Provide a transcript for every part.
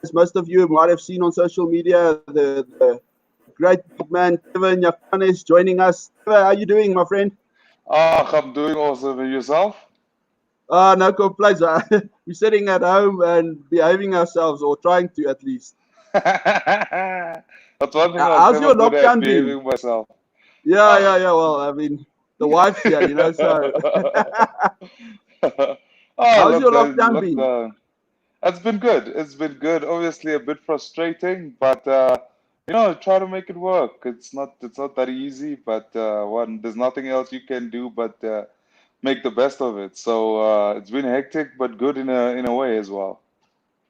as most of you might have seen on social media, the great big man Trevor Nyakane is joining us. Trevor, how are you doing, my friend? Ah, I'm doing awesome. And yourself? No complaints. We're sitting at home and behaving ourselves, or trying to at least. That's one thing I was How's never your good at, lockdown been? behaving myself. Yeah, Ah. yeah, yeah. Well, I mean, the wife's here, so Ah, how's your lockdown, lockdown been? lockdown. It's been good. It's been good. Obviously a bit frustrating, but try to make it work. It's not that easy, but there's nothing else you can do but make the best of it. So it's been hectic, but good in a way as well.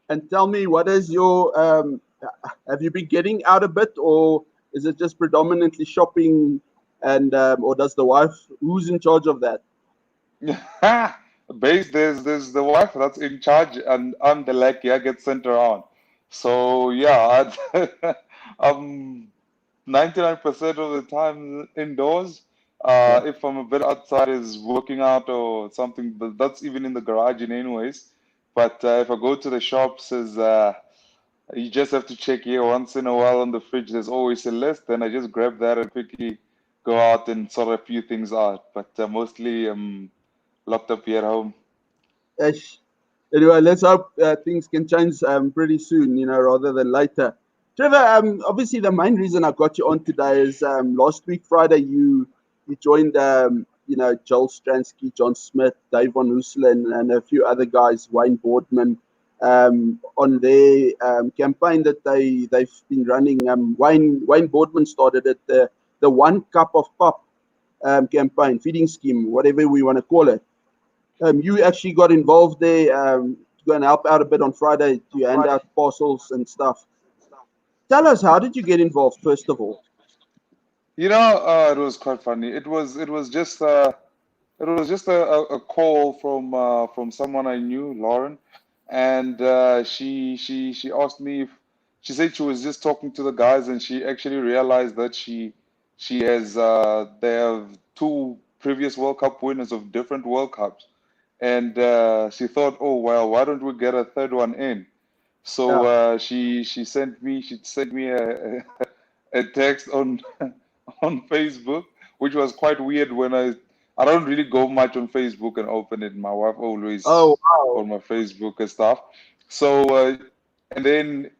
And tell me, what is your have you been getting out a bit, or is it just predominantly shopping? And or does the wife, who's in charge of that? Base, there's the wife that's in charge, and I'm the lucky. I get sent around. So yeah, I'm 99% of the time indoors. Yeah. If I'm a bit outside, is working out or something, but that's even in the garage in anyways. But if I go to the shops, is you just have to check here once in a while on the fridge. There's always a list, then I just grab that and quickly go out and sort a few things out. But mostly locked up here at home. Ish. Anyway, let's hope things can change pretty soon, rather than later. Trevor, obviously the main reason I got you on today is last week Friday you joined Joel Stransky, John Smit, Dave Van Hooselen, and a few other guys, Wayne Boardman, on their campaign that they've been running. Wayne Boardman started it, the One Cup of Pap campaign, feeding scheme, whatever we want to call it. You actually got involved there to go and help out a bit on Friday to hand out parcels and stuff. Tell us, how did you get involved, first of all? It was quite funny. It was just a call from someone I knew, Lauren, and she asked me if she said she was just talking to the guys, and she actually realized that she has they have two previous World Cup winners of different World Cups, and she thought, oh well, why don't we get a third one in? So Yeah. she sent me a text on on Facebook, which was quite weird when I don't really go much on Facebook and open it. My wife Oh, always wow. on my Facebook and stuff. So and then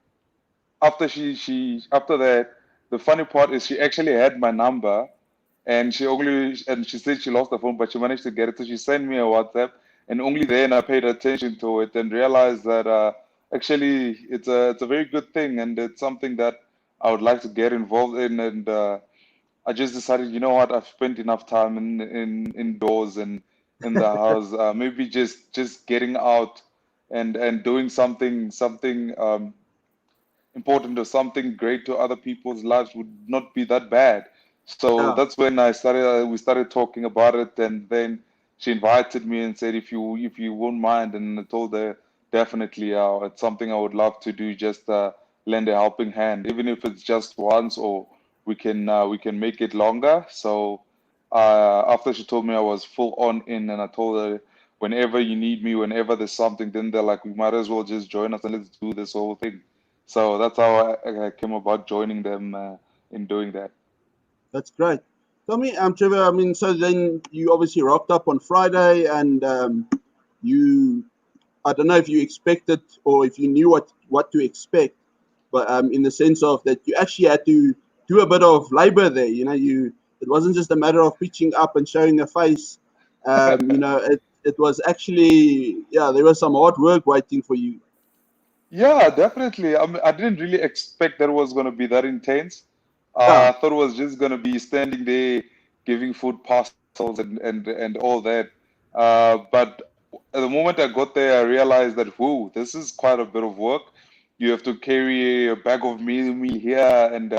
after that, the funny part is she actually had my number, and she said she lost the phone, but she managed to get it. So she sent me a WhatsApp, and only then I paid attention to it and realized that actually it's a very good thing, and it's something that I would like to get involved in. And I just decided, you know what, I've spent enough time in indoors and in the house. Maybe just getting out and doing something important or something great to other people's lives would not be that bad. So Yeah. that's when we started talking about it, and then she invited me and said if you won't mind, and I told her definitely it's something I would love to do, just lend a helping hand, even if it's just once, or we can make it longer. So after she told me, I was full on in, and I told her whenever you need me, whenever there's something, then they're like, we might as well just join us and let's do this whole thing. So that's how I came about joining them in doing that. That's great. Tell me, Trevor, I mean, so then you obviously rocked up on Friday and you, I don't know if you expected or if you knew what to expect, but in the sense of that you actually had to do a bit of labor there. It wasn't just a matter of pitching up and showing a face. It was actually, yeah, there was some hard work waiting for you. Yeah, definitely. I didn't really expect that it was going to be that intense. Yeah, I thought it was just going to be standing there giving food parcels and all that. But at the moment I got there, I realized that, whoa, this is quite a bit of work. You have to carry a bag of meal here and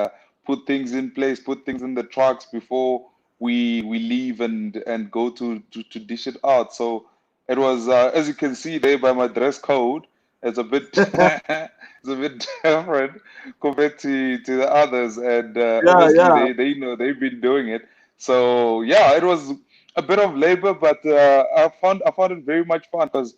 put things in place, put things in the trucks before we leave and go to dish it out. So it was, as you can see there by my dress code, it's a bit it's a bit different compared to the others, and yeah, obviously yeah. they know they've been doing it. So yeah, it was a bit of labor, but I found it very much fun because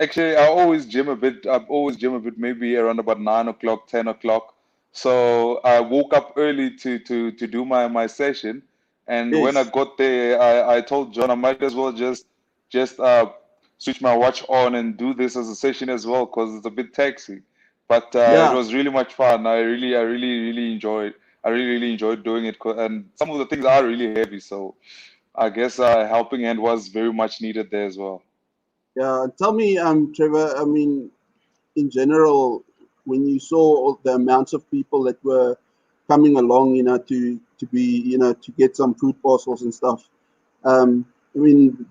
Actually, I always gym a bit. I always gym a bit, maybe around about 9 o'clock, 10 o'clock. So I woke up early to do my session, and when I Yes. got there, I told John I might as well just switch my watch on and do this as a session as well because it's a bit taxing. But it Yeah. was really much fun. I really enjoyed. I really enjoyed doing it, and some of the things are really heavy. So I guess a helping hand was very much needed there as well. Yeah. Tell me, Trevor, I mean, in general, when you saw all the amounts of people that were coming along, to be, to get some food parcels and stuff, I mean,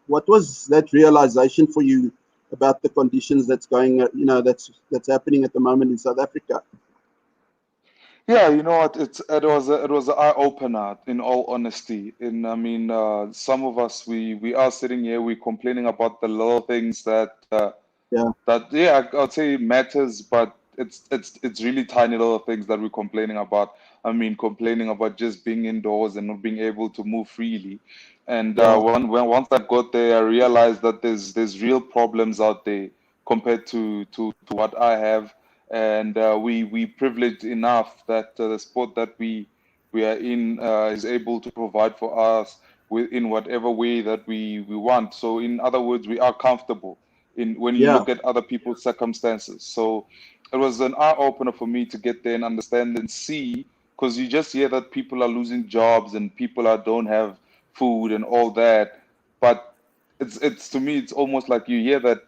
what was that realization for you about the conditions that's going, that's happening at the moment in South Africa? Yeah, you know what? It was an eye opener. In all honesty, in I mean, some of us we are sitting here, we complaining about the little things Yeah. that yeah, I'd say matters, but it's really tiny little things that we're complaining about. I mean, complaining about just being indoors and not being able to move freely. And Yeah. once I got there, I realized that there's real problems out there compared to what I have. And we privileged enough that the sport that we are in is able to provide for us in whatever way that we want. So in other words, we are comfortable in when you Yeah. look at other people's circumstances. So it was an eye opener for me to get there and understand and see, because you just hear that people are losing jobs and people don't have food and all that, but it's to me it's almost like you hear that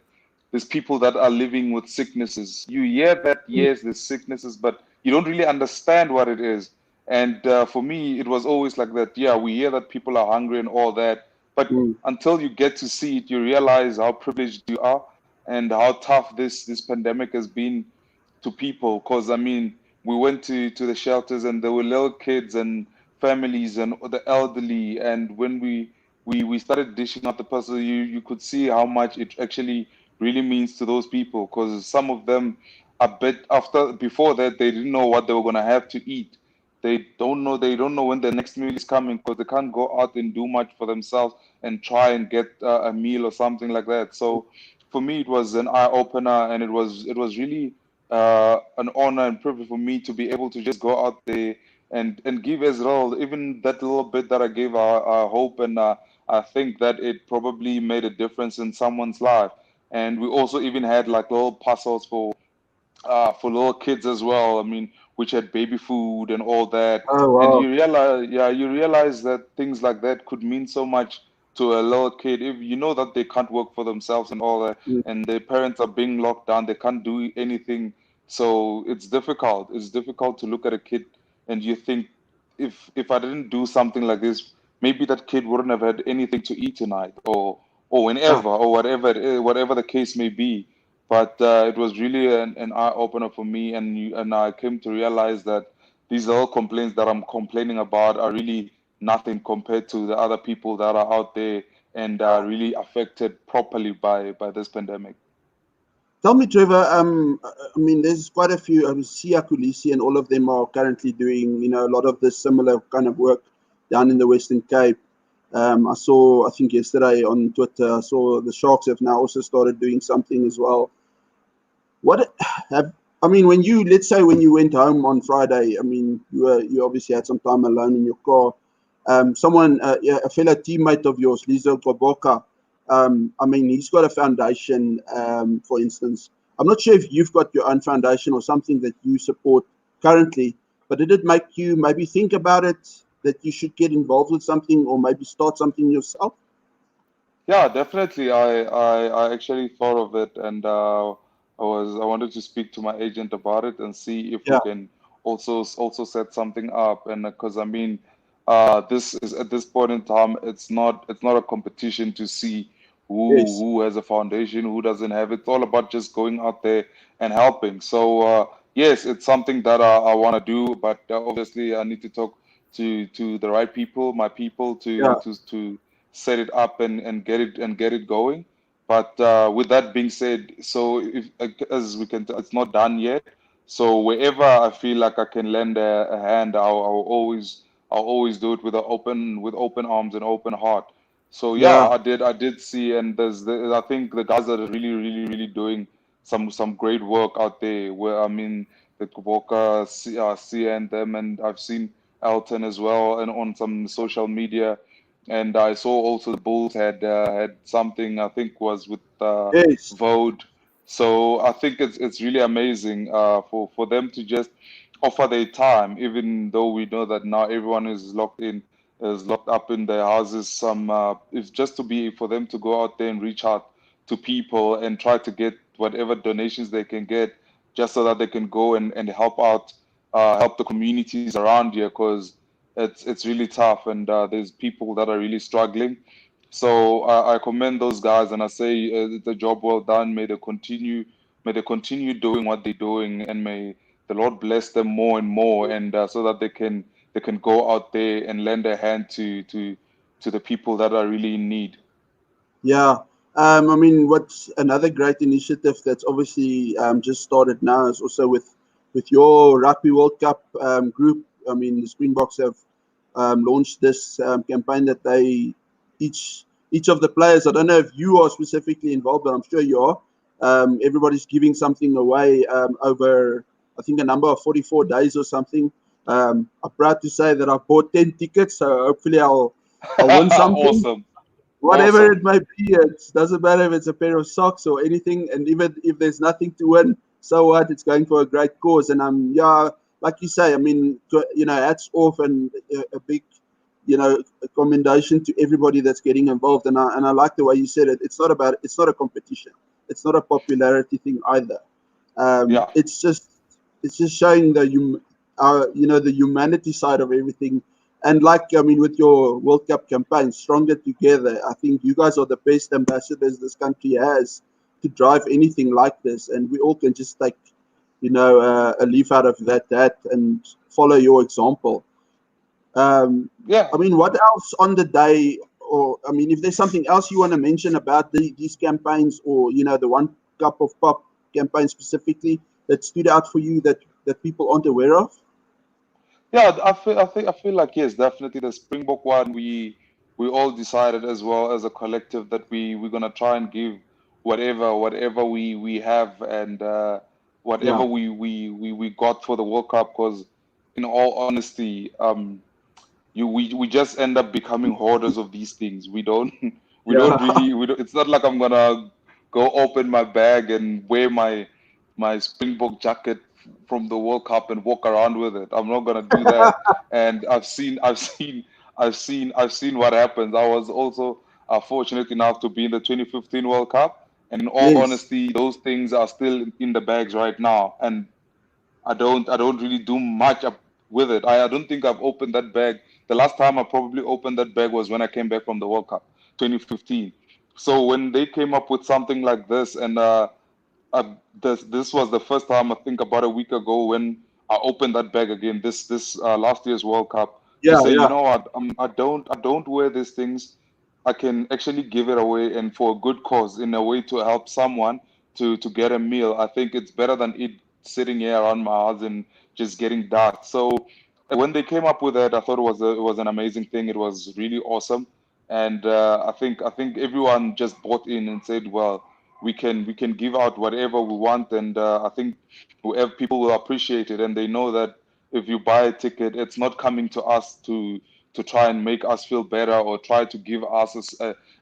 there's people that are living with sicknesses. You hear that, yes, there's sicknesses, but you don't really understand what it is. And for me, it was always like that. Yeah, we hear that people are hungry and all that, but Mm. until you get to see it, you realize how privileged you are and how tough this pandemic has been to people. Because I mean, we went to the shelters and there were little kids and families and the elderly, and when we started dishing out the puzzle, you could see how much it actually really means to those people. Because some of them, a bit after before that, they didn't know what they were gonna have to eat. They don't know when the next meal is coming because they can't go out and do much for themselves and try and get a meal or something like that. So for me, it was an eye opener, and it was really an honor and privilege for me to be able to just go out there and give Israel even that little bit that I gave. I hope and I think that it probably made a difference in someone's life. And we also even had like little parcels for little kids as well. I mean, which had baby food and all that. Oh, And wow. you realize that things like that could mean so much to a little kid if you know that they can't work for themselves and all that, Mm. and their parents are being locked down, they can't do anything. So it's difficult. It's difficult to look at a kid and you think, if I didn't do something like this, maybe that kid wouldn't have had anything to eat tonight, or Yeah. whenever, or whatever the case may be. But it was really an eye opener for me, and I came to realize that these little complaints that I'm complaining about are really nothing compared to the other people that are out there and are really affected properly by this pandemic. Tell me, Trevor. I mean, there's quite a few. Sia Kulisi and all of them are currently doing, a lot of this similar kind of work down in the Western Cape. I saw, I think yesterday on Twitter, I saw the Sharks have now also started doing something as well. What have I mean, let's say when you went home on Friday, I mean, you obviously had some time alone in your car. Someone, yeah, a fellow teammate of yours, Lizo Koboka, I mean, he's got a foundation, for instance. I'm not sure if you've got your own foundation or something that you support currently, but did it make you maybe think about it that you should get involved with something or maybe start something yourself? Yeah, definitely. I actually thought of it, and I wanted to speak to my agent about it and see if we Yeah. can also set something up. And because I mean, this is at this point in time, it's not a competition to see Yes. who has a foundation, who doesn't have it. It's all about just going out there and helping. So yes, it's something that I want to do, but obviously I need to talk to the right people, my people, Yeah. to set it up and get it going. But with that being said, so if as we can, it's not done yet. So wherever I feel like I can lend a hand, I'll always do it with open arms and open heart. So yeah, Yeah, I did see, and I think the guys are really, really, really doing some great work out there. Where I mean, the Kuboka, C and them, and I've seen Elton as well, and on some social media, and I saw also the Bulls had something I think was with yes, Vode. So I think it's really amazing for them to just offer their time, even though we know that now everyone is locked up in their houses. Some it's just to be for them to go out there and reach out to people and try to get whatever donations they can get, just so that they can go and help out, help the communities around here, because it's really tough, and there's people that are really struggling. So I commend those guys, and I say it's a job well done. May they continue doing what they're doing, and may the Lord bless them more and more, and so that they can go out there and lend a hand to the people that are really in need. yeah. I mean, what's another great initiative that's obviously just started now is also with your Rugby World Cup group. I mean, the Springboks have launched this campaign that they each of the players. I don't know if you are specifically involved, but I'm sure you are. Everybody's giving something away over, I think, a number of 44 days or something. I'm proud to say that I've bought 10 tickets, so hopefully I'll win something, Awesome, whatever awesome. it may be. It doesn't matter if it's a pair of socks or anything. And even if there's nothing to win, so what? It's going for a great cause. And yeah, like you say, I mean, hats off, and a big, commendation to everybody that's getting involved. And I like the way you said it. It's not a competition. It's not a popularity thing either. Yeah, It's just showing the humanity side of everything. And like, I mean, with your World Cup campaign, Stronger Together, I think you guys are the best ambassadors this country has to drive anything like this. And we all can just take, a leaf out of that hat and follow your example. Um, yeah. I mean, what else on the day, or I mean, if there's something else you want to mention about these campaigns, or the One Cup of Pop campaign specifically that stood out for you that people aren't aware of? Yeah, I feel like yes, definitely the Springbok one. We all decided as well as a collective that we're gonna try and give whatever we have, and whatever Yeah, we got for the World Cup. Because in all honesty, we just end up becoming hoarders of these things. We don't we don't yeah, really we don't, it's not like I'm gonna go open my bag and wear my Springbok jacket from the World Cup and walk around with it. I'm not gonna do that. And I've seen what happens. I was also fortunate enough to be in the 2015 World Cup, and in all yes, honesty, those things are still in the bags right now. And I don't really do much with it. I don't think I've opened that bag. The last time I probably opened that bag was when I came back from the World Cup, 2015. So when they came up with something like this, and this was the first time, I think about a week ago, when I opened that bag again. This last year's World Cup, to yeah, say, you yeah, know what, I don't wear these things. I can actually give it away, and for a good cause, in a way to help someone to get a meal. I think it's better than it sitting here around my house and just getting dust. So when they came up with that, I thought it was an amazing thing. It was really awesome, and I think everyone just bought in and said, well, we can give out whatever we want, and I think whoever people will appreciate it, and they know that if you buy a ticket, it's not coming to us to try and make us feel better, or try to give us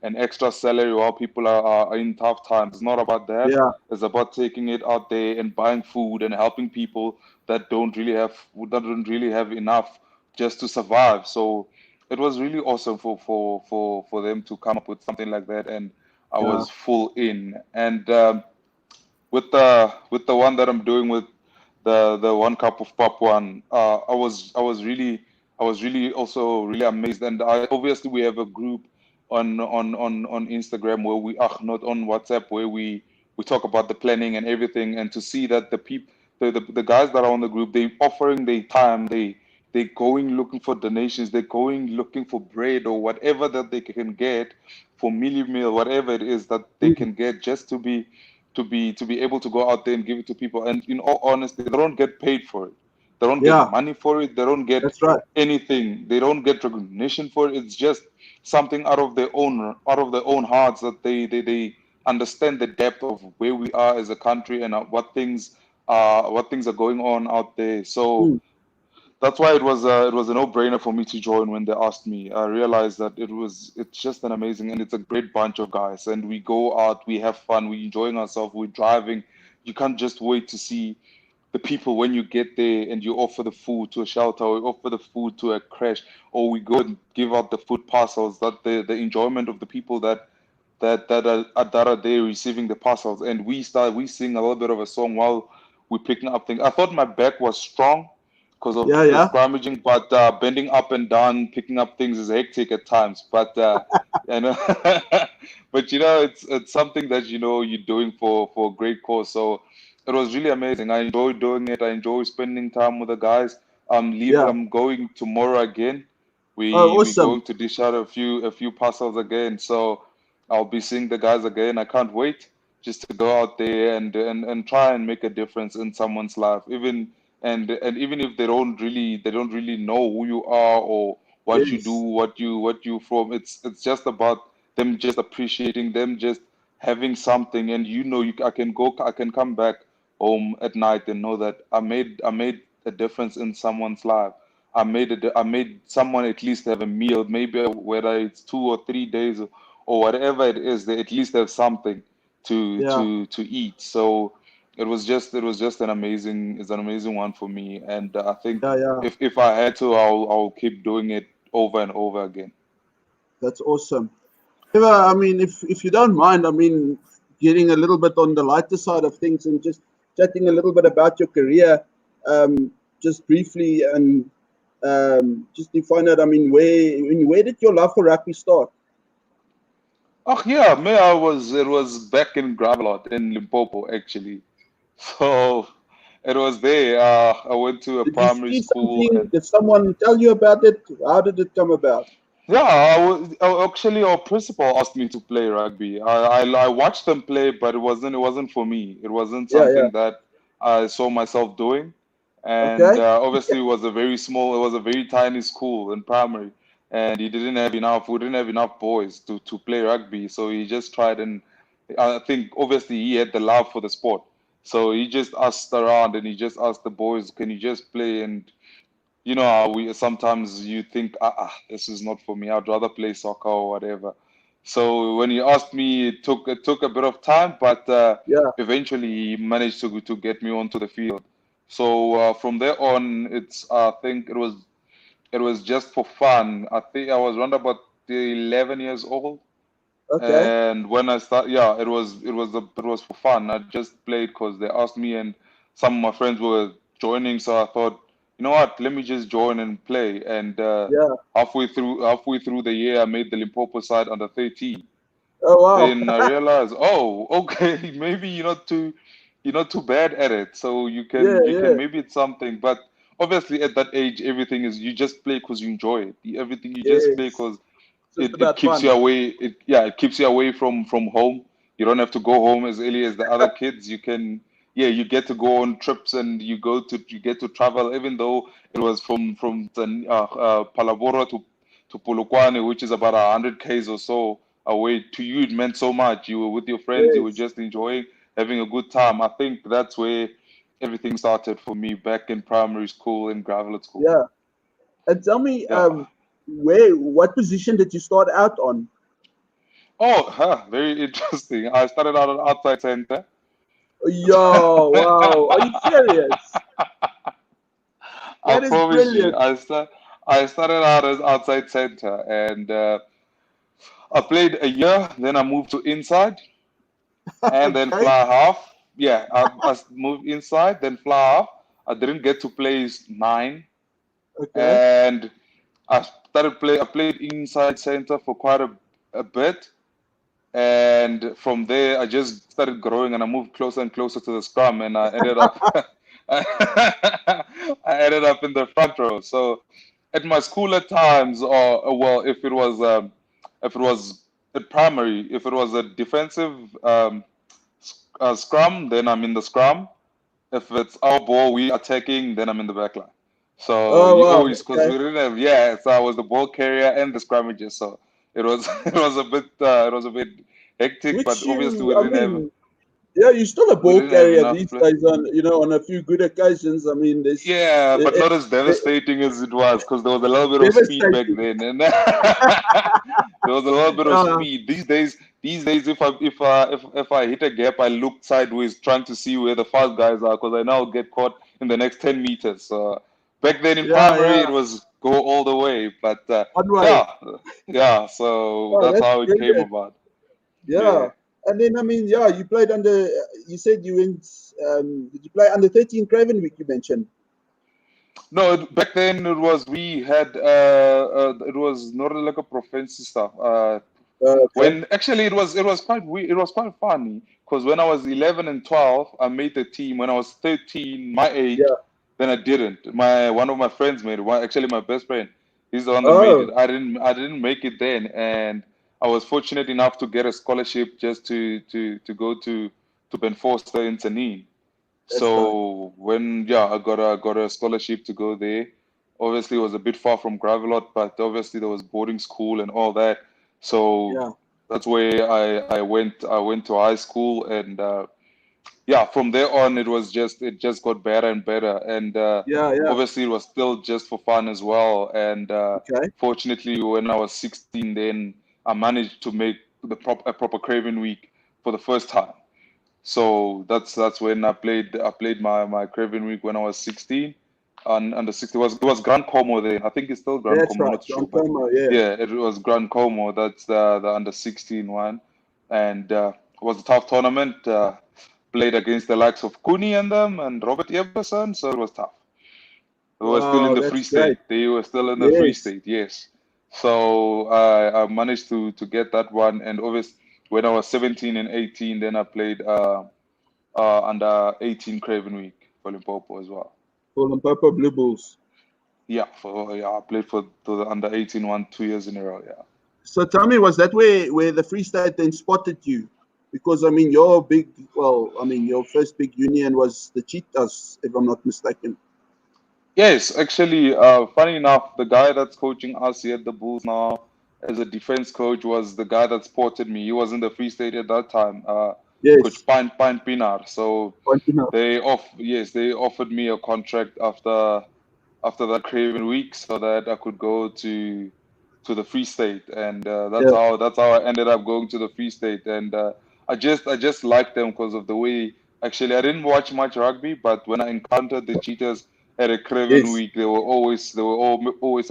an extra salary while people are in tough times. It's not about that. yeah, It's about taking it out there and buying food and helping people that don't really have enough just to survive. So it was really awesome for them to come up with something like that, and I yeah, was full in. And with the one that I'm doing with the One Cup of Pop one, I was really also really amazed. And obviously we have a group on Instagram where not on WhatsApp, where we talk about the planning and everything. And to see that the guys that are on the group, they offering their time, they going looking for donations, they're going looking for bread or whatever that they can get, for mealie meal, whatever it is that they mm, can get, just to be able to go out there and give it to people. And in all honesty, they don't get paid for it. They don't get Yeah, money for it. They don't get that's right. anything. They don't get recognition for it. It's just something out of their own hearts that they understand the depth of where we are as a country and what things are going on out there. So Mm, that's why it was a no-brainer for me to join when they asked me. I realized that it's just an amazing, and it's a great bunch of guys. And we go out, we have fun, we enjoying ourselves, we're driving. You can't just wait to see the people when you get there and you offer the food to a shelter or you offer the food to a crash, or we go and give out the food parcels. That the enjoyment of the people that are there receiving the parcels, and we sing a little bit of a song while we're picking up things. I thought my back was strong because of yeah, the yeah, scrummaging, but bending up and down, picking up things is hectic at times. But you know, but it's something that you're doing for a great cause. So it was really amazing. I enjoyed doing it. I enjoy spending time with the guys. yeah. I'm going tomorrow again. Oh, We awesome. going to dish out a few parcels again. So I'll be seeing the guys again. I can't wait just to go out there and try and make a difference in someone's life. And even if they don't really know who you are or what you do, Yes. what you from. It's just about them just appreciating them just having something, and I can come back home at night and know that I made a difference in someone's life. I made someone at least have a meal, maybe whether it's 2 or 3 days or whatever it is, they at least have something to Yeah, to to eat. So it was just it's an amazing one for me, and I think yeah, yeah. if I had to, I'll keep doing it over and over again. That's awesome. Eva, I mean, if you don't mind, I mean, getting a little bit on the lighter side of things and just chatting a little bit about your career, just briefly, and just to find out, I mean, where did your love for rugby start? Oh yeah, me, it was back in Gravelot in Limpopo actually. So it was there. I went to a Did you primary see school. something? Did someone tell you about it? How did it come about? Yeah, actually, our principal asked me to play rugby. I watched them play, but it wasn't for me. It wasn't Yeah, yeah. something that I saw myself doing. And Okay. obviously, it was a very tiny school in primary, and we didn't have enough boys to play rugby. So he just tried, and I think obviously he had the love for the sport. So he just asked around, and he just asked the boys, "Can you just play?" And you know how we sometimes you think, this is not for me. I'd rather play soccer or whatever. So when he asked me, it took a bit of time, but Yeah. eventually he managed to get me onto the field. So from there on, I think it was just for fun. I think I was around about 11 years old, Okay. and when I start, yeah, it was for fun. I just played because they asked me, and some of my friends were joining, so I thought, you know what, let me just join and play. And Yeah. halfway through the year, I made the Limpopo side under 13. Oh wow. Then I realized, oh, okay, maybe you're not too bad at it, so you Yeah, can you can yeah. maybe it's something. But obviously, at that age, everything is you just play because you enjoy it. Everything you just play Yes. because It's just it about keeps you fun. away. It keeps you away from home. You don't have to go home as early as the other kids. You get to go on trips and you get to travel, even though it was from Palabora to Polokwane, which is about 100 km or so away. To you, it meant so much. You were with your friends. You were Yes. just enjoying, having a good time. I think that's where everything started for me back in primary school in Gravelot School. Yeah. And tell me, Yeah. what position did you start out on? Oh, very interesting. I started out at outside center. Yo, wow. Are you serious? I That is promise you, brilliant. I started out as outside center, and I played a year. Then I moved to inside, and then Okay. fly half. Yeah, I moved inside, then fly half. I didn't get to play nine, Okay. and I played inside center for quite a bit. And from there, I just started growing, and I moved closer and closer to the scrum, and I ended up, I ended up in the front row. So, at my school at times, or well, if it was at primary, if it was a defensive scrum, then I'm in the scrum. If it's our ball, we attacking, then I'm in the back line. So Oh you wow. always, because Okay. we didn't have, yeah. So I was the ball carrier and the scrummager. So it was it was a bit hectic, Which but obviously you, I mean, yeah, you're still a we ball didn't have carrier enough. these days. On a few good occasions. I mean, there's Yeah, but it, not as it, devastating as it was because there was a little bit of speed back devastating. then, and there was a little bit of Yeah, speed. These days, if I hit a gap, I look sideways trying to see where the fast guys are because I now get caught in the next 10 meters. So back then in yeah, primary, yeah. it was go all the way, but One way. yeah, yeah. So Oh, that's that's how it came brilliant. about. Yeah. Yeah. And then, I mean, yeah, you played under, you said you went, did you play under 13 Craven Week, you mentioned? No, back then it was we had it was not like a province stuff. Okay. When actually it was quite funny because when I was 11 and 12 I made the team. When I was 13 my age, Yeah. then I didn't. My one of my friends made it. Actually my best friend, he's the one that made it. Oh, I didn't make it then, and I was fortunate enough to get a scholarship just to go to Ben Foster in Tanin. that's nice. So when yeah, I got a scholarship to go there. Obviously, it was a bit far from Gravelot, but obviously there was boarding school and all that. So Yeah. that's where I went. I went to high school, and yeah, from there on, it just got better and better. And Yeah. Yeah. obviously, it was still just for fun as well. And Okay. fortunately, when I was 16, then I managed to make a proper Craven week for the first time. So that's when I played my Craven Week when I was 16. And under 16 it was Grand Como then. I think it's still Grand That's Como, I'm right. not sure, John but Como, yeah. yeah, it was Grand Como. That's the under 16 one, and it was a tough tournament. Played against the likes of Cooney and them and Robert Epperson, so it was tough. We were still in Wow, the that's Free great. State. They were still in the Free Yes. State, yes. So I managed to get that one, and obviously when I was 17 and 18, then I played. Under 18 Craven Week for Limpopo as well. For Limpopo Blue Bulls. Yeah, I played for the under 18 one 2 years in a row. Yeah. So tell me, was that where the Free State then spotted you? Because I mean, your first big union was the Cheetahs, if I'm not mistaken. Yes, actually, funny enough, the guy that's coaching us here at the Bulls now as a defense coach was the guy that spotted me. He was in the Free State at that time, Coach Yes. Pine Pinar. So Pointing out. they offered me a contract after that Craven week so that I could go to the Free State, and Yeah. that's how I ended up going to the Free State, and I just liked them because of the way. Actually, I didn't watch much rugby, but when I encountered the Cheetahs at a Craven Yes. week, they were always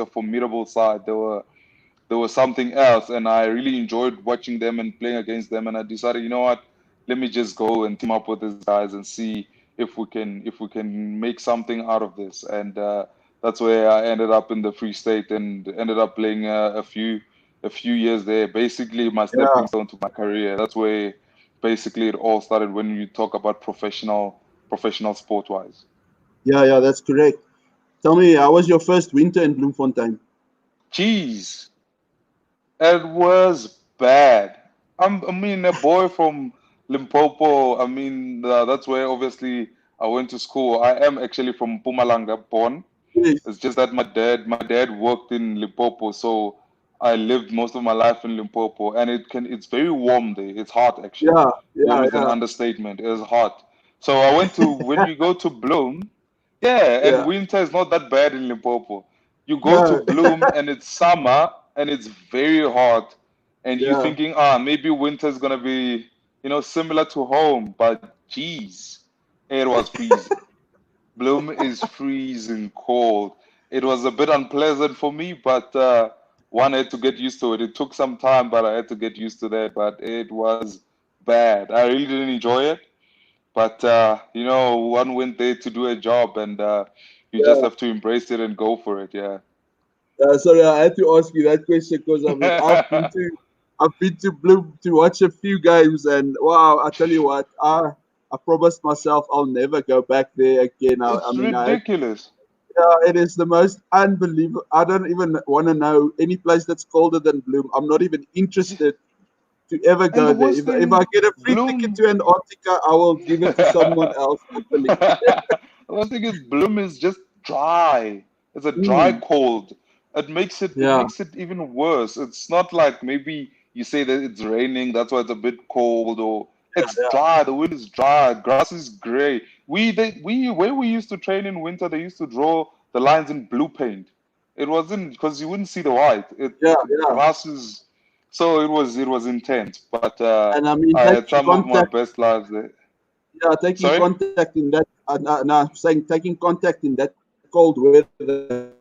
a formidable side. There was something else, and I really enjoyed watching them and playing against them. And I decided, you know what, let me just go and team up with these guys and see if we can make something out of this. And that's where I ended up in the Free State and ended up playing a few years there. Basically, my Yeah. stepping stone to my career. That's where basically it all started when you talk about professional sport wise. Yeah. Yeah. That's correct. Tell me, how was your first winter in Bloemfontein? Jeez, it was bad. I mean, a boy from Limpopo. I mean, that's where obviously I went to school. I am actually from Pumalanga, born. Yes. It's just that my dad worked in Limpopo, so I lived most of my life in Limpopo, and it's very warm there. It's hot actually. Yeah. Warm Yeah. is an Yeah. understatement. It's hot. So I went to when you go to Bloom, yeah, and Yeah. winter is not that bad in Limpopo. You go to No. Bloom and it's summer and it's very hot, and you're Yeah. thinking, maybe winter's gonna be, similar to home, but geez, it was freezing. Bloom is freezing cold. It was a bit unpleasant for me, but one had to get used to it. It took some time, but I had to get used to that. But it was bad. I really didn't enjoy it. But one went there to do a job, and you just Yeah. have to embrace it and go for it. Yeah. Sorry, I had to ask you that question because I mean I've been to Bloom to watch a few games, and wow, I tell you what, I promised myself I'll never go back there again. I It's mean, ridiculous. it is the most unbelievable. I don't even want to know any place that's colder than Bloom. I'm not even interested to ever And go the there. worst If I thing, get a free ticket Bloom. to Antarctica, I will give it to someone else happily. The worst thing is Bloom is just dry. It's a dry Mm, cold. It yeah, makes it even worse. It's not like maybe you say that it's raining, that's why it's a bit cold, or yeah, it's yeah, dry. The wind is dry. Grass is gray. We where we used to train in winter, they used to draw the lines in blue paint. It wasn't because you wouldn't see the white. yeah, The yeah. grass is so it was intense. But And I mean, I had taking some of my contact, best lives there. yeah, taking Sorry? contact in that, no, I'm saying taking contact in that cold weather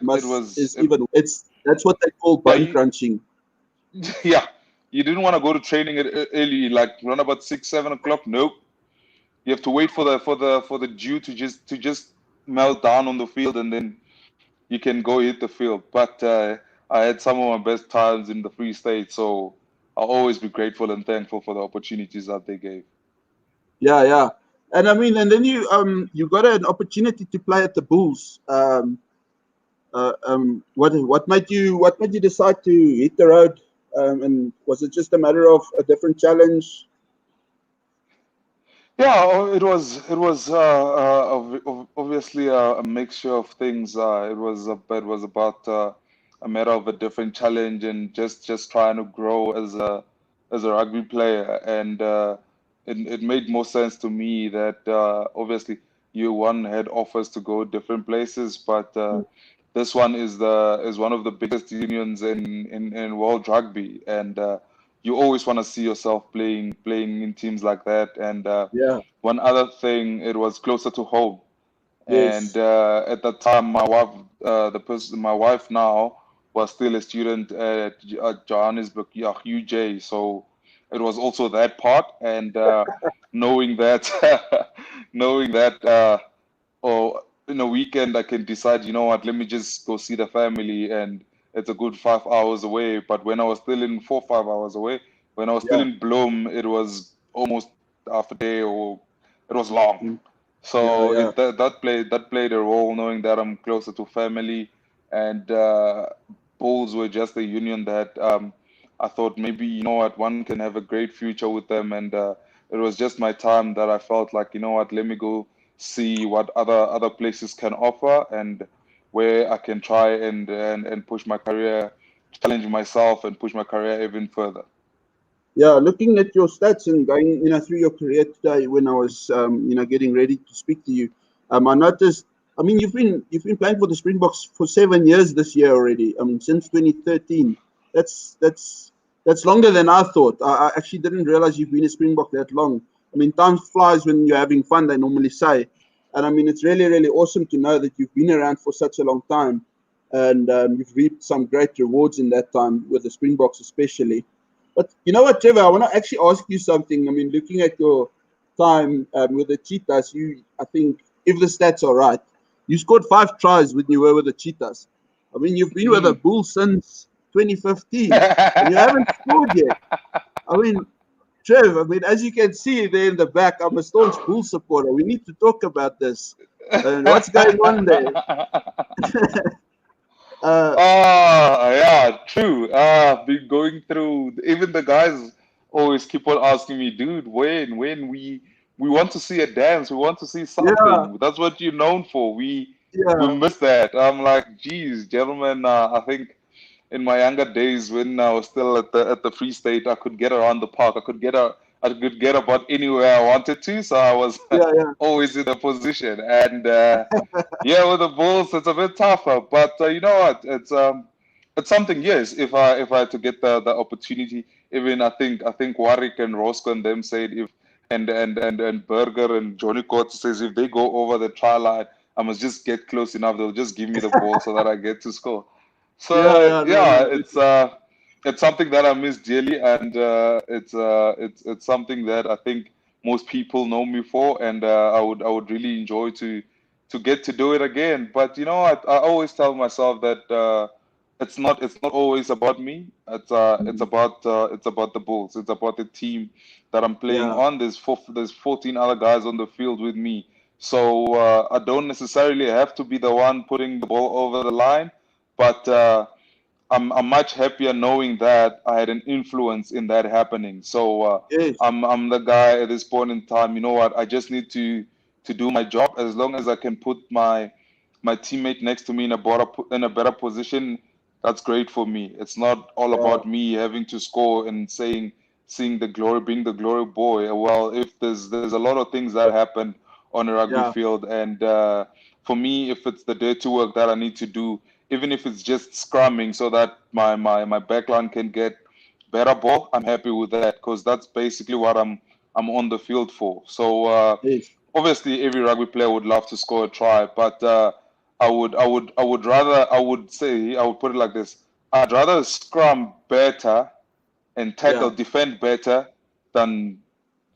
must Yeah, is it even was. that's what they call bone Yeah, crunching. yeah. You didn't want to go to training early, like run about 6, 7 o'clock. Nope. You have to wait for the dew to just melt down on the field, and then you can go hit the field. But I had some of my best times in the Free State, so I'll always be grateful and thankful for the opportunities that they gave. Yeah, yeah. And I mean, and then you got an opportunity to play at the Bulls. What made you decide to hit the road? And was it just a matter of a different challenge? Yeah, it was obviously a mixture of things. It was about a matter of a different challenge and just trying to grow as a rugby player, and it made more sense to me that obviously year one had offers to go different places, but this one is one of the biggest unions in world rugby, and you always want to see yourself playing in teams like that, and Yeah. one other thing, it was closer to home. And Yes. at that time, my wife now was still a student at Johannesburg, yeah, UJ. So it was also that part, and knowing that, knowing that, or in a weekend I can decide, you know what, let me just go see the family, and it's a good 5 hours away. But when I was still in 4, 5 hours away, when I was still Yeah. in Bloom, it was almost half a day, or it was long. Mm. Yeah. So Yeah. that played a role, knowing that I'm closer to family, and Bulls were just a union that I thought maybe, you know what, one can have a great future with them, and it was just my time that I felt like, you know what, let me go see what other places can offer, and where I can try and push my career, challenge myself, and push my career even further. Yeah, looking at your stats and going, through your career today, when I was, getting ready to speak to you, I noticed. I mean, you've been playing for the Springboks for 7 years this year already. I mean, since 2013. That's longer than I thought. I actually didn't realize you've been a Springbok that long. I mean, time flies when you're having fun, they normally say. And I mean, it's really, really awesome to know that you've been around for such a long time, and you've reaped some great rewards in that time with the Springboks, especially. But you know what, Trevor? I want to actually ask you something. I mean, looking at your time with the Cheetahs, I think, if the stats are right, you scored 5 tries when you were with the Cheetahs. I mean, you've been with the Mm. Bulls since 2015, and you haven't scored yet. I mean, Trev, I mean, as you can see there in the back, I'm a staunch Bull supporter. We need to talk about this. And what's going on there? Uh, Ah, yeah, true. Been going through. Even the guys always keep on asking me, dude, when we want to see a dance, we want to see yeah, something. That's what you're known for. We yeah, miss that. I'm like, geez, gentlemen. I think in my younger days when I was still at the Free State, I could get around the park. I could get about anywhere I wanted to. So I was yeah, yeah, always in a position. And yeah, with the Bulls, it's a bit tougher. But you know what? It's something. Yes, if I had to get the opportunity, even I think Warwick and Roscoe and them said if and Berger and Johnny Court says if they go over the try line, I must just get close enough. They'll just give me the ball so that I get to score. yeah, So yeah. No, yeah, no. it's something that I miss dearly, and it's something that I think most people know me for, and I would really enjoy to get to do it again. But you know, I always tell myself that it's not always about me. It's about the Bulls. It's about the team that I'm playing Yeah, on. There's 14 other guys on the field with me, so I don't necessarily have to be the one putting the ball over the line, but I'm much happier knowing that I had an influence in that happening. So Yes. I'm the guy at this point in time. You know what? I just need to do my job. As long as I can put my teammate next to me in a better position, that's great for me. It's not all Yeah. about me having to score and seeing the glory, being the glory boy. Well, if there's a lot of things that happen on a rugby Yeah. field, and for me, if it's the dirty work that I need to do, even if it's just scrumming so that my backline can get better ball, I'm happy with that because that's basically what I'm on the field for. So Yes. obviously every rugby player would love to score a try, but I would say I would put it like this: I'd rather scrum better and tackle Yeah. defend better than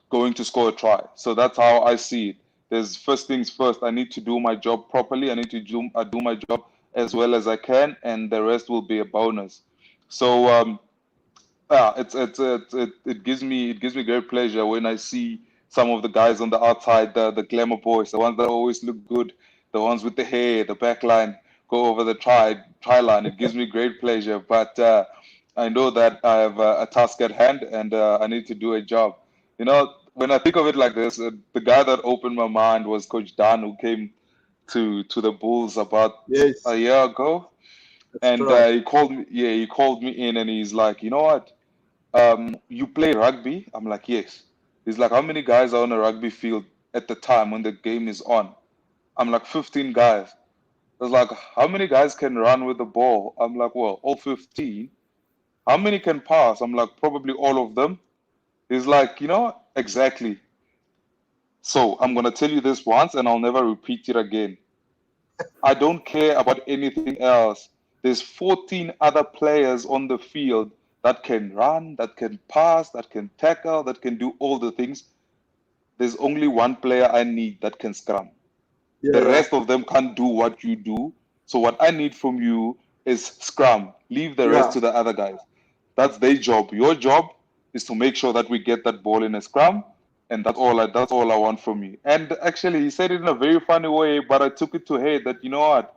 going to score a try. So that's how I see it. There's first things first. I need to do my job properly. I need to do my job as well as I can, and the rest will be a bonus. So yeah, it gives me great pleasure when I see some of the guys on the outside, the glamour boys, the ones that always look good, the ones with the hair, the back line, go over the try line. It gives me great pleasure, but I know that I have a task at hand and I need to do a job. You know, when I think of it like this, the guy that opened my mind was Coach Dan, who came to the Bulls about a Yes. year ago, That's and right. he called me. Yeah, he called me in, and he's like, you know what? You play rugby? I'm like, yes. He's like, how many guys are on a rugby field at the time when the game is on? I'm like, 15 guys. I was like, how many guys can run with the ball? I'm like, well, all 15. How many can pass? I'm like, probably all of them. He's like, you know, exactly. So I'm going to tell you this once and I'll never repeat it again. I don't care about anything else. There's 14 other players on the field that can run, that can pass, that can tackle, that can do all the things. There's only one player I need that can scrum. Yeah. The Yeah. rest of them can't do what you do. So what I need from you is scrum. Leave the rest Yeah. to the other guys. That's their job. Your job is to make sure that we get that ball in a scrum, and that's all I want from you. And actually, he said it in a very funny way, but I took it to head that you know what,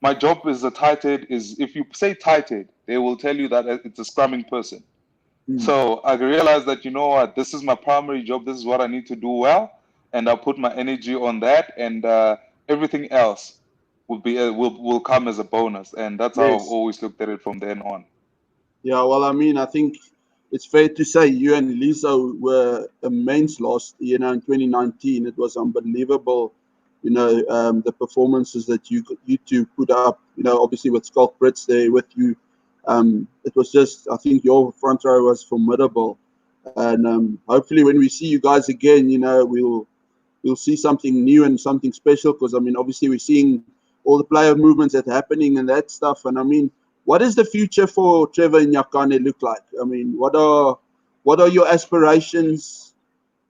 my job as a tight head is if you say tight head, they will tell you that it's a scrumming person. Mm. So I realized that you know what, this is my primary job. This is what I need to do well, and I'll put my energy on that, and everything else will come as a bonus. And that's how I've Yes. always looked at it from then on. Yeah, well, I mean, I think it's fair to say you and Lisa were immense last, in 2019. It was unbelievable, the performances that you two put up, obviously with Skulk Brits there with you. It was just, I think your front row was formidable. And hopefully when we see you guys again, we'll see something new and something special because, I mean, obviously we're seeing all the player movements that are happening and that stuff. And I mean, what does the future for Trevor Nyakane look like? I mean, what are your aspirations?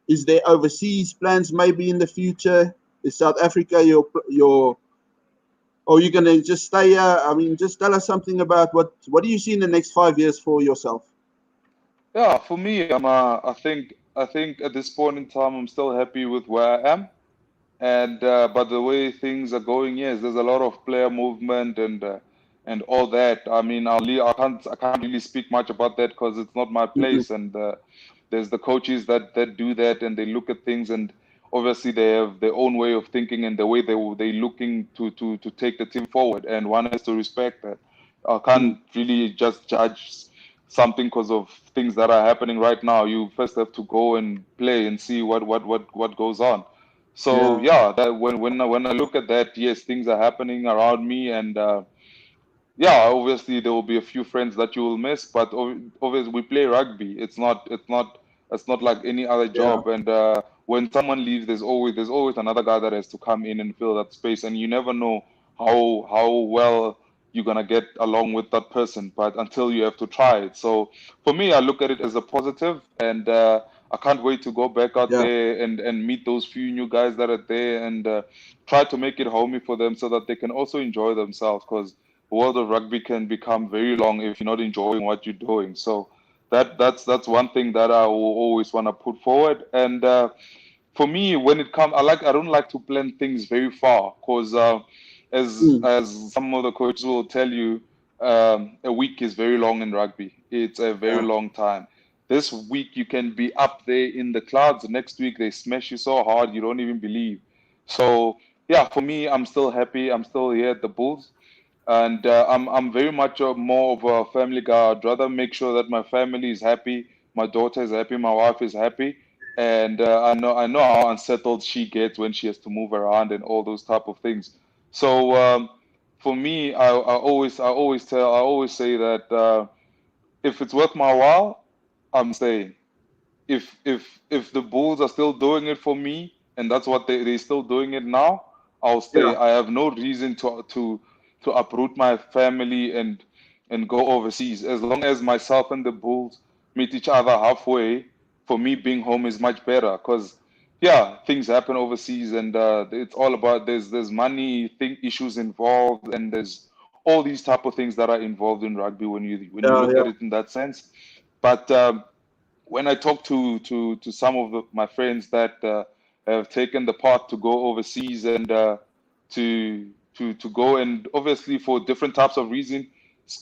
Is there overseas plans maybe in the future? Is South Africa your or are you gonna just stay here? I mean, just tell us something about what do you see in the next 5 years for yourself? Yeah, for me, I think at this point in time, I'm still happy with where I am. And but the way things are going, yes, there's a lot of player movement and all that. I mean, I can't really speak much about that because it's not my Mhm. place. And there's the coaches that do that and they look at things and obviously they have their own way of thinking and the way they looking to take the team forward. And one has to respect that. I Mm. can't really just judge something because of things that are happening right now. You first have to go and play and see what goes on. So Yeah, yeah, that when I look at that, yes, things are happening around me, and yeah, obviously there will be a few friends that you will miss, but obviously we play rugby. It's not like any other yeah, job. And when someone leaves, there's always another guy that has to come in and fill that space, and you never know how well you're gonna get along with that person, but until you have to try it. So for me, I look at it as a positive, and I can't wait to go back out yeah, there and meet those few new guys that are there and try to make it homey for them so that they can also enjoy themselves because the world of rugby can become very long if you're not enjoying what you're doing. So that's one thing that I will always want to put forward. And for me, when it comes, I don't like to plan things very far because mm. as some of the coaches will tell you, a week is very long in rugby. It's a very Yeah, long time. This week you can be up there in the clouds. Next week they smash you so hard you don't even believe. So yeah, for me, I'm still happy. I'm still here at the Bulls, and I'm very much more of a family guy. I'd rather make sure that my family is happy, my daughter is happy, my wife is happy, and I know how unsettled she gets when she has to move around and all those type of things. So for me, I always say that if it's worth my while, I'm staying. If the Bulls are still doing it for me, and that's what they're still doing it now, I'll stay. yeah, I have no reason to uproot my family and go overseas. As long as myself and the Bulls meet each other halfway, for me being home is much better. Because yeah, things happen overseas, and it's all about there's money thing issues involved, and there's all these type of things that are involved in rugby when you yeah, look yeah, at it in that sense. But when I talk to some of my friends that have taken the path to go overseas and to go, and obviously for different types of reasons,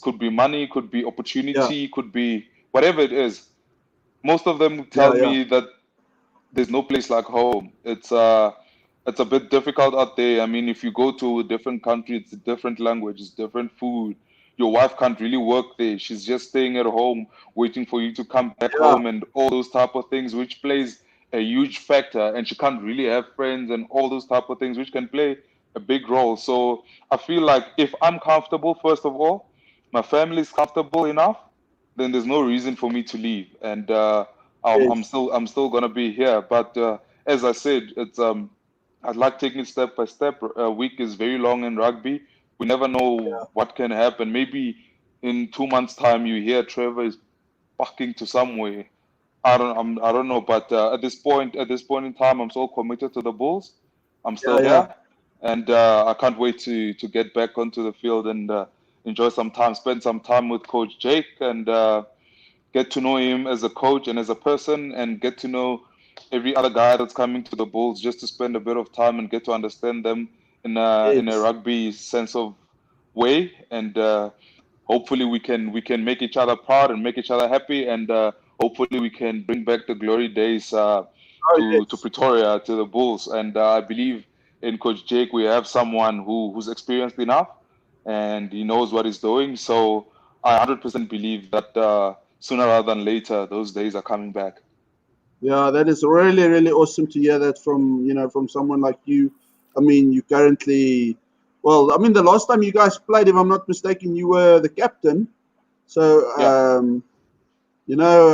could be money, could be yeah, opportunity, could be whatever it is. Most of them tell yeah, yeah, me that there's no place like home. It's a bit difficult out there. I mean, if you go to a different country, it's a different language, it's different food. Your wife can't really work there. She's just staying at home, waiting for you to come back yeah. home, and all those type of things, which plays a huge factor. And she can't really have friends and all those type of things, which can play a big role. So I feel like if I'm comfortable, first of all, my family is comfortable enough, then there's no reason for me to leave. And Yes. I'm still gonna be here. But as I said, it's I'd like taking it step by step. A week is very long in rugby. We never know Yeah, what can happen. Maybe in 2 months' time, you hear Trevor is bucking to somewhere. I don't know. But at this point in time, I'm so committed to the Bulls. I'm still yeah, yeah. here, and I can't wait to get back onto the field and enjoy some time, spend some time with Coach Jake, and get to know him as a coach and as a person, and get to know every other guy that's coming to the Bulls, just to spend a bit of time and get to understand them in a Yes. rugby sense of way, and hopefully we can make each other proud and make each other happy, and hopefully we can bring back the glory days Oh, to yes. Pretoria, to the Bulls. And I believe in Coach Jake we have someone who's experienced enough, and he knows what he's doing. So I 100% believe that sooner rather than later those days are coming back. Yeah, that is really, really awesome to hear that from, from someone like you. I mean, you currently, well, I mean, the last time you guys played, if I'm not mistaken, you were the captain. So, Yeah.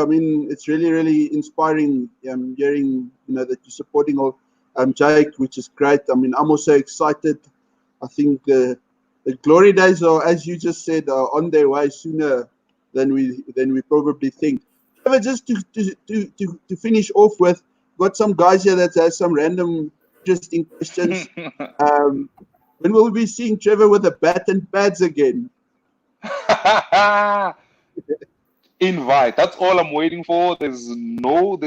I mean, it's really, really inspiring hearing, that you're supporting all Jake, which is great. I mean, I'm also excited. I think the glory days are, as you just said, are on their way sooner than we probably think. Trevor, just to finish off with, got some guys here that has some random interesting questions. Um, when will we be seeing Trevor with a bat and pads again? Invite. That's all I'm waiting for. There's no,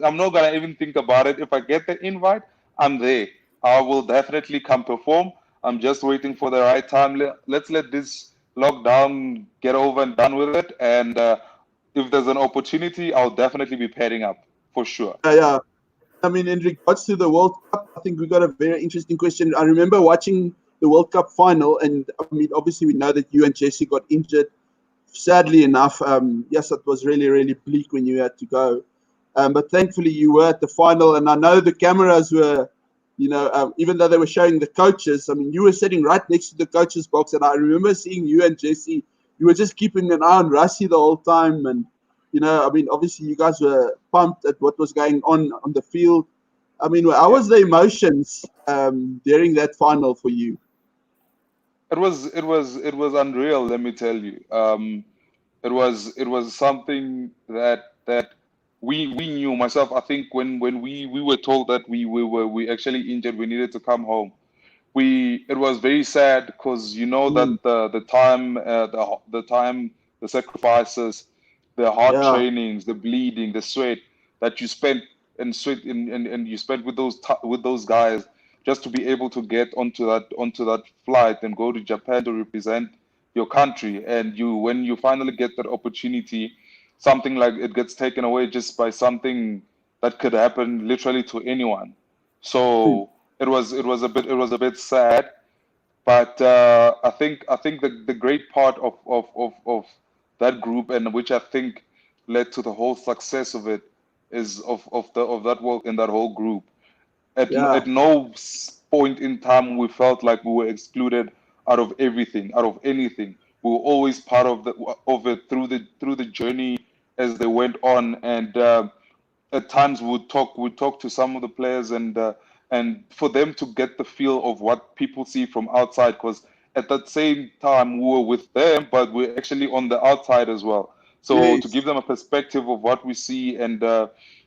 I'm not gonna even think about it. If I get the invite, I'm there. I will definitely come perform. I'm just waiting for the right time. Let's let this lockdown get over and done with it. And if there's an opportunity, I'll definitely be pairing up for sure. Yeah, yeah. I mean, in regards to the World Cup, I think we got a very interesting question. I remember watching the World Cup final, and I mean, obviously, we know that you and Jesse got injured. Sadly enough, yes, it was really, really bleak when you had to go. But thankfully, you were at the final, and I know the cameras were, even though they were showing the coaches, I mean, you were sitting right next to the coaches' box, and I remember seeing you and Jesse. You were just keeping an eye on Rassie the whole time, and I mean, obviously, you guys were pumped at what was going on the field. I mean, how Yeah. was the emotions during that final for you? It was unreal, let me tell you. It was something that we knew. Myself, I think when we were told that we actually injured, we needed to come home. It was very sad, because you know Mm, that the time the time, the sacrifices, the hard yeah, trainings, the bleeding, the sweat that you spent, and sweat and you spent with those guys, just to be able to get onto that flight and go to Japan to represent your country, and when you finally get that opportunity, something like it gets taken away just by something that could happen literally to anyone. So it was a bit sad, but I think the great part of that group, and which I think led to the whole success of it, is of that work in that whole group. At Yeah. no point in time we felt like we were excluded out of everything, out of anything. We were always part of it through the journey as they went on, and at times we'd talk to some of the players, and for them to get the feel of what people see from outside, because at that same time we were with them, but we're actually on the outside as well. So to give Yes. them a perspective of what we see, and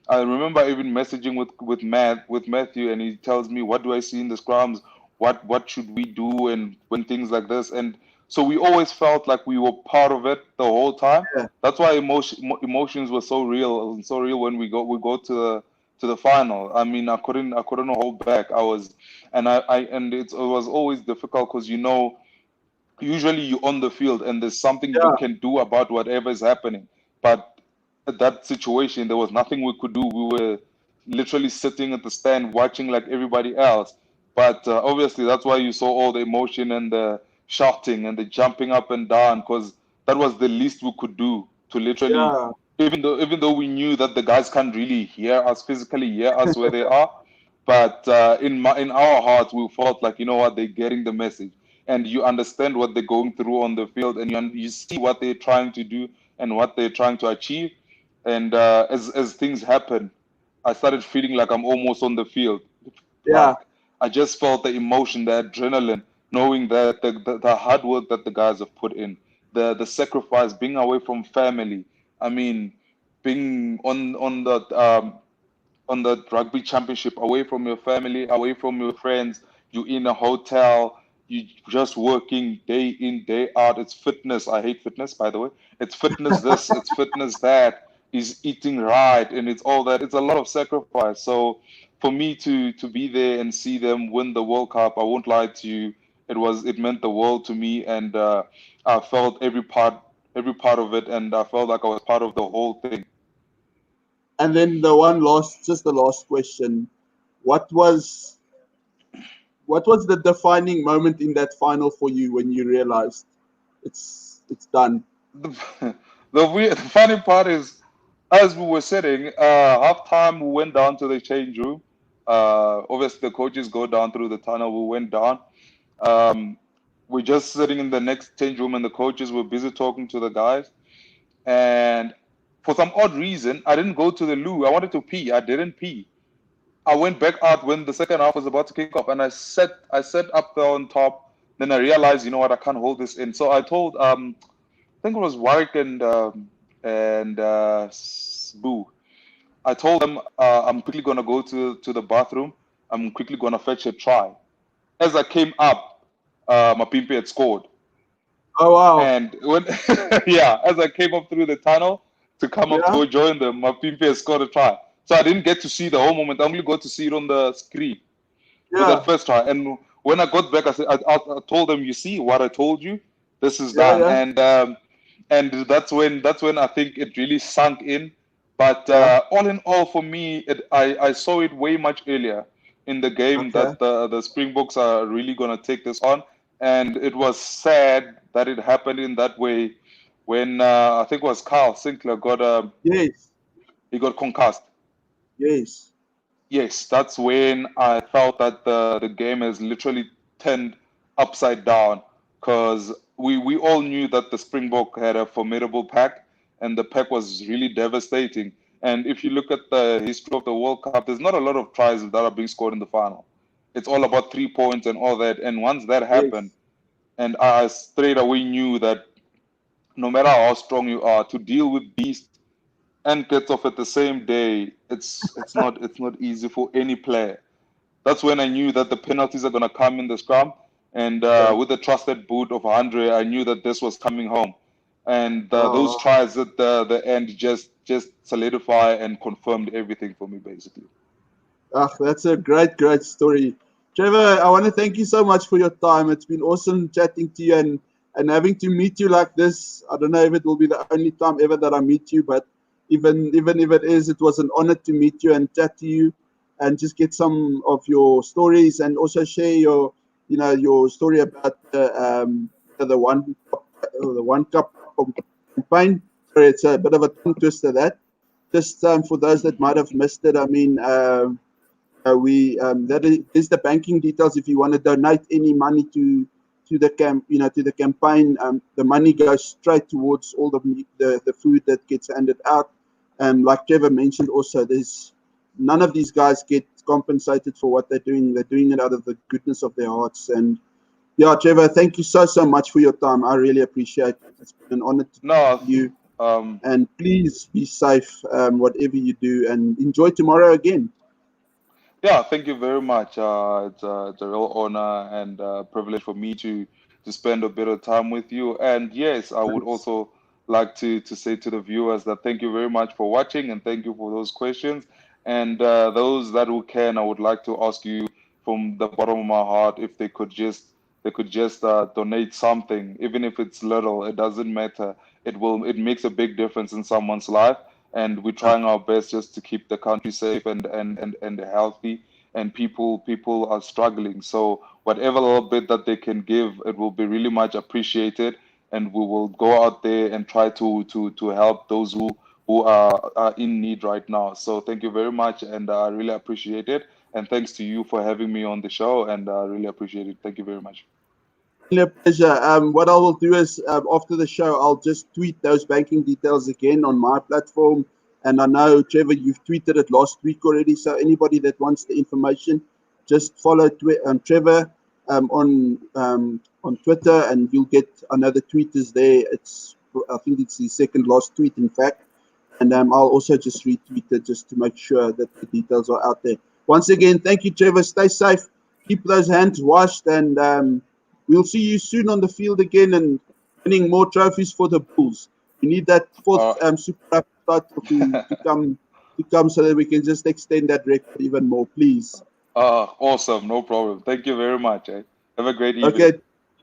I remember even messaging with Matthew, and he tells me, what do I see in the scrums, what should we do, and when things like this. And so we always felt like we were part of it the whole time. Yeah. That's why emotions were so real when we go to the final. I mean, I couldn't hold back. I was, and it was always difficult, because usually you're on the field and there's something you Yeah. can do about whatever is happening. But at that situation, there was nothing we could do. We were literally sitting at the stand watching like everybody else. But obviously, that's why you saw all the emotion and the shouting and the jumping up and down, because that was the least we could do to literally, Yeah. even though we knew that the guys can't really physically hear us where they are, but in our hearts we felt like, you know what, they're getting the message, and you understand what they're going through on the field, and you see what they're trying to do and what they're trying to achieve. And as things happen, I started feeling like I'm almost on the field. Yeah. Like, I just felt the emotion, the adrenaline, knowing that the hard work that the guys have put in, the sacrifice, being away from family. I mean, being on the rugby championship, away from your family, away from your friends. You're in a hotel. You just working day in, day out. It's fitness. I hate fitness, by the way. It's fitness this, it's fitness that. Is eating right, and it's all that. It's a lot of sacrifice. So for me to be there and see them win the World Cup, I won't lie to you. It meant the world to me, and I felt every part of it, and I felt like I was part of the whole thing. And then just the last question. What was the defining moment in that final for you when you realized it's done? the the funny part is, as we were sitting, halftime, we went down to the change room. Obviously, the coaches go down through the tunnel. We went down. Um, we're just sitting in the next change room, and the coaches were busy talking to the guys. And for some odd reason, I didn't go to the loo. I wanted to pee. I didn't pee. I went back out when the second half was about to kick off, and I sat up there on top. Then I realized, you know what, I can't hold this in. So I told I think it was Warwick and Boo. I told them, I'm quickly gonna go to the bathroom. I'm quickly gonna fetch a try. As I came up, my Mapimpi had scored. Oh wow. And when yeah, as I came up through the tunnel to come up to Yeah. go join them, my Mapimpi had scored a try. So I didn't get to see the whole moment. I only got to see it on the screen with that Yeah. first try. And when I got back, I told them, you see what I told you, this is Yeah. done. Yeah. And that's when I think it really sunk in. But Yeah. all in all, for me, I saw it way much earlier in the game Okay. that the Springboks are really gonna take this on, and it was sad that it happened in that way when I think it was Carl Sinclair Yes. he got concussed. Yes. Yes, that's when I felt that the game has literally turned upside down, because we all knew that the Springbok had a formidable pack, and the pack was really devastating. And if you look at the history of the World Cup, there's not a lot of tries that are being scored in the final. It's all about 3 points and all that. And once that happened, Yes. and I straight away knew that no matter how strong you are, to deal with Beast and gets off at the same day, it's not easy for any player. That's when I knew that the penalties are gonna come in the scrum, and Yeah. with the trusted boot of Andre, I knew that this was coming home, and those Oh. tries at the end just solidify and confirmed everything for me, basically. Ah, that's a great story. Trevor, I want to thank you so much for your time. It's been awesome chatting to you, and having to meet you like this, I don't know if it will be the only time ever that I meet you, but even if it is, it was an honor to meet you and chat to you and just get some of your stories and also share your story about the One Cup campaign. Sorry, it's a bit of a tongue twister that. Just for those that might have missed it, I mean, that is the banking details. If you want to donate any money to the campaign, the money goes straight towards all the food that gets handed out. Like Trevor mentioned, also there's none of these guys get compensated for what they're doing. They're doing it out of the goodness of their hearts. And yeah, Trevor, thank you so much for your time. I really appreciate it. It's been an honor to talk No, to you. um, And please be safe, whatever you do, and enjoy tomorrow again. yeah, thank you very much. It's a real honor and privilege for me to spend a bit of time with you. And yes, I would Thanks. also like to say to the viewers that thank you very much for watching and thank you for those questions. And those that who can, I would like to ask you from the bottom of my heart if they could just donate something, even if it's little. It doesn't matter. It makes a big difference in someone's life, and we're Yeah. trying our best just to keep the country safe and healthy, and people are struggling. So whatever little bit that they can give, it will be really much appreciated, and we will go out there and try to help those who are in need right now. So thank you very much, and I really appreciate it, and thanks to you for having me on the show, and I really appreciate it. Thank you very much. Really a pleasure. What I will do is after the show, I'll just tweet those banking details again on my platform. And I know, Trevor, you've tweeted it last week already. So anybody that wants the information, just follow Trevor on Twitter, and you'll get another tweet is there. I think it's the second last tweet, in fact. And I'll also just retweet it just to make sure that the details are out there. Once again, thank you, Trevor. Stay safe. Keep those hands washed, and we'll see you soon on the field again and winning more trophies for the Bulls. We need that fourth Uh, Super Cup title to come so that we can just extend that record even more, please. awesome, no problem. Thank you very much. Eh? Have a great evening. Okay,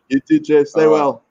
you too, Trev. All Stay right. well.